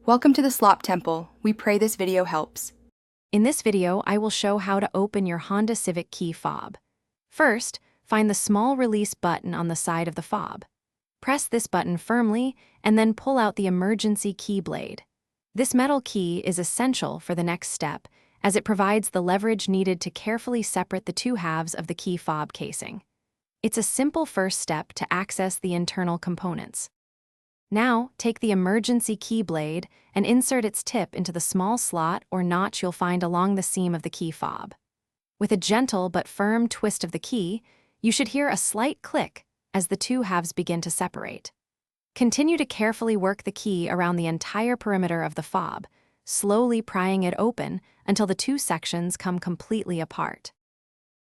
Welcome to the Slop Temple. We pray this video helps. In this video, I will show how to open your Honda Civic key fob. First, find the small release button on the side of the fob. Press this button firmly and then pull out the emergency key blade. This metal key is essential for the next step, as it provides the leverage needed to carefully separate the two halves of the key fob casing. It's a simple first step to access the internal components. Now, take the emergency key blade and insert its tip into the small slot or notch you'll find along the seam of the key fob. With a gentle but firm twist of the key, you should hear a slight click as the two halves begin to separate. Continue to carefully work the key around the entire perimeter of the fob, slowly prying it open until the two sections come completely apart.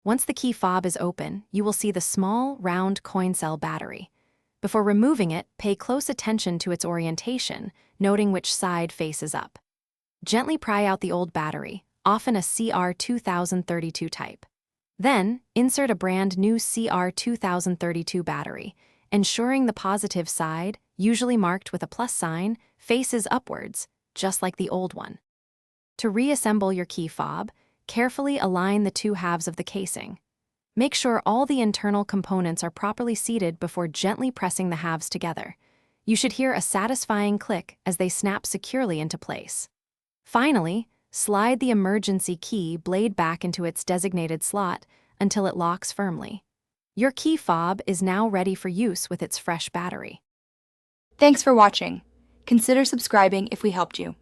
Once the key fob is open, you will see the small, round coin cell battery. Before removing it, pay close attention to its orientation, noting which side faces up. Gently pry out the old battery, often a CR2032 type. Then, insert a brand new CR2032 battery, ensuring the positive side, usually marked with a plus sign, faces upwards, just like the old one. To reassemble your key fob, carefully align the two halves of the casing. Make sure all the internal components are properly seated before gently pressing the halves together. You should hear a satisfying click as they snap securely into place. Finally, slide the emergency key blade back into its designated slot until it locks firmly. Your key fob is now ready for use with its fresh battery. Thanks for watching. Consider subscribing if we helped you.